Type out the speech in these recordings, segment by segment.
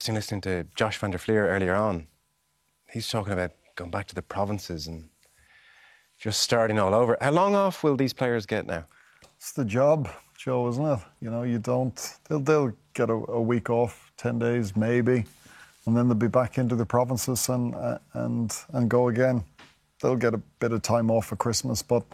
been listening to Josh van der Fleer earlier on. He's talking about going back to the provinces and just starting all over. How long off will these players get now? It's the job, Joe, isn't it? You know, you don't... They'll get a week off, 10 days maybe, and then they'll be back into the provinces and go again. They'll get a bit of time off for Christmas, but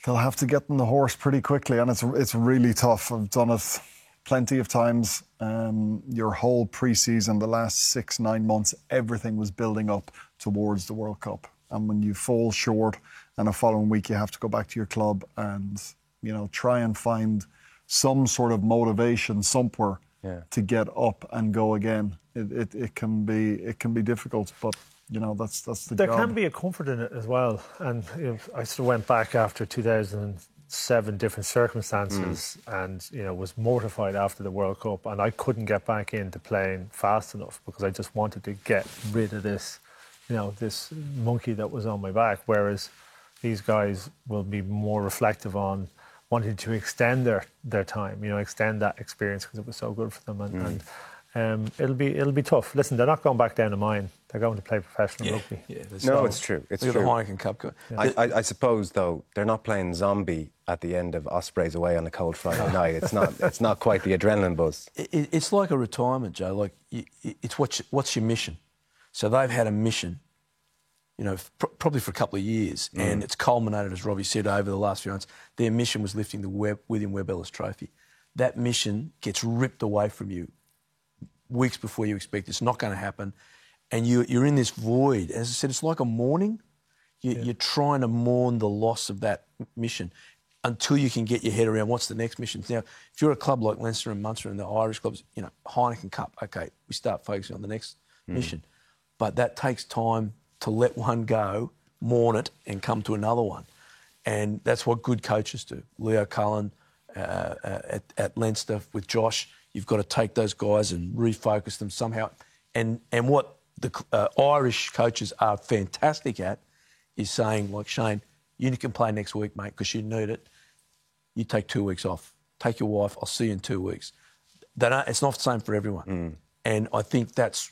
they'll have to get on the horse pretty quickly, and it's really tough. I've done it plenty of times. Your whole pre-season, the last 6-9 months, everything was building up towards the World Cup. And when you fall short and the following week you have to go back to your club and, you know, try and find some sort of motivation somewhere to get up and go again. It can be difficult, but you know, that's the job. There can be a comfort in it as well. And you know, I sort of went back after 2007, different circumstances, and you know, was mortified after the World Cup, and I couldn't get back into playing fast enough because I just wanted to get rid of this, you know, this monkey that was on my back. Whereas these guys will be more reflective on wanting to extend their time, you know, extend that experience because it was so good for them, and it'll be tough. Listen, they're not going back down to mine. They're going to play professional rugby. Yeah, no, it's true. It's true. The Heineken Cup. Yeah. I suppose though they're not playing zombie at the end of Ospreys away on a cold Friday night. It's not quite the adrenaline buzz. It's like a retirement, Joe. Like it's what's your mission? So they've had a mission, you know, probably for a couple of years, and it's culminated, as Robbie said, over the last few months. Their mission was lifting the William Webb Ellis Trophy. That mission gets ripped away from you weeks before you expect. It's not going to happen, and you're in this void. As I said, it's like a mourning. You're trying to mourn the loss of that mission until you can get your head around what's the next mission. Now, if you're a club like Leinster and Munster and the Irish clubs, you know, Heineken Cup, okay, we start focusing on the next mission. But that takes time to let one go, mourn it, and come to another one. And that's what good coaches do. Leo Cullen at Leinster with Josh, you've got to take those guys and refocus them somehow. And what the Irish coaches are fantastic at is saying, like, Shane, you can play next week, mate, because you need it. You take 2 weeks off. Take your wife. I'll see you in 2 weeks. It's not the same for everyone. And I think that's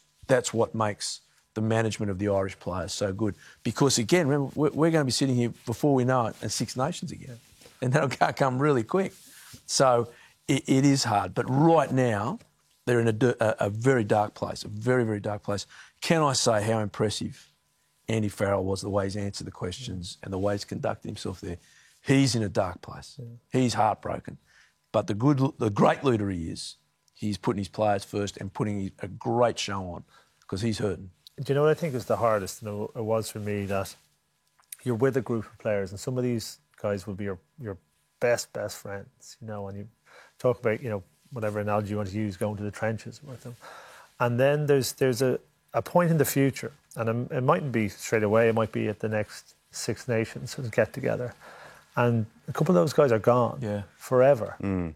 what makes the management of the Irish players so good. Because, again, remember, we're going to be sitting here before we know it at Six Nations again. And that'll come really quick. So it is hard. But right now, they're in a very dark place, a very, very dark place. Can I say how impressive Andy Farrell was, the way he's answered the questions and the way he's conducted himself there? He's in a dark place. He's heartbroken. But the great leader he is, he's putting his players first and putting a great show on because he's hurting. Do you know what I think is the hardest? And it was for me that you're with a group of players and some of these guys will be your best friends, you know, and you talk about, you know, whatever analogy you want to use, going to the trenches with them. And then there's a point in the future, and it mightn't be straight away, it might be at the next Six Nations get together. And a couple of those guys are gone forever. And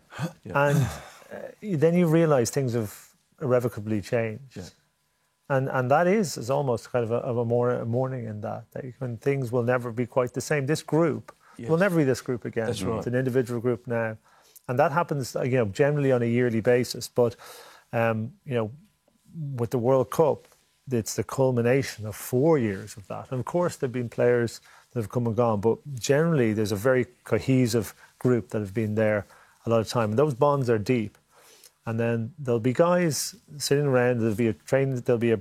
then you realise things have irrevocably changed. And that is almost kind of a mourning in that when things will never be quite the same. This group will never be this group again. That's right. It's an individual group now. And that happens, you know, generally on a yearly basis. But, you know, with the World Cup, it's the culmination of 4 years of that. And, of course, there have been players that have come and gone. But generally, there's a very cohesive group that have been there a lot of time. And those bonds are deep. And then there'll be guys sitting around, there'll be a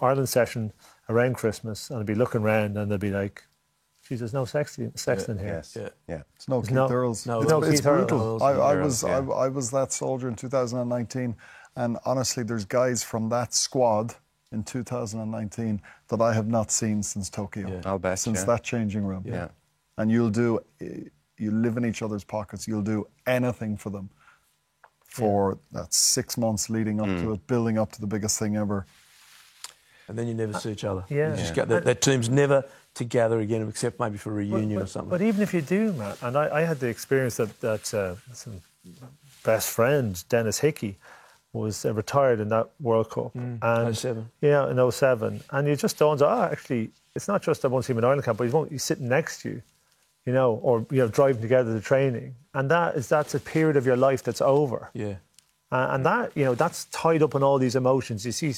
Ireland session around Christmas, and they'll be looking around and they'll be like, geez, there's no Sexton here. It's no Keith Earls. It's brutal. I was that soldier in 2019, and honestly, there's guys from that squad in 2019 that I have not seen since Tokyo. I'll bet. Since that changing room. And you live in each other's pockets. You'll do anything for them. For that 6 months leading up to it, building up to the biggest thing ever. And then you never see each other. You just get that team's never together again, except maybe for a reunion or something. But even if you do, Matt, and I had the experience that some best friend, Dennis Hickey, was retired in that World Cup. And 07. Yeah, in 07. And you just dawns, actually, it's not just I won't see him in Ireland camp, but he's sitting next to you, you know, or, you know, driving together to training. And that's a period of your life that's over. Yeah. And that, you know, that's tied up in all these emotions. You see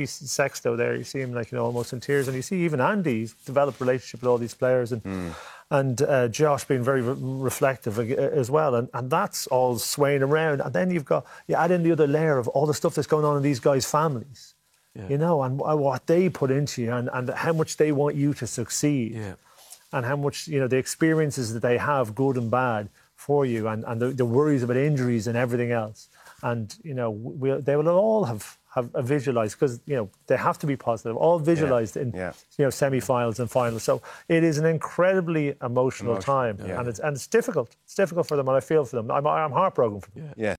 Sexto there, you see him like, you know, almost in tears, and you see even Andy's developed a relationship with all these players, and Josh being very reflective as well, and that's all swaying around. And then you add in the other layer of all the stuff that's going on in these guys' families, you know, and what they put into you, and how much they want you to succeed, and how much, you know, the experiences that they have, good and bad, for you, and the worries about injuries and everything else. And, you know, they will all have visualised, because, you know, they have to be positive, all visualised in, you know, semi-finals and finals. So it is an incredibly emotional time, and it's difficult. It's difficult for them, and I feel for them. I'm heartbroken for them. Yeah.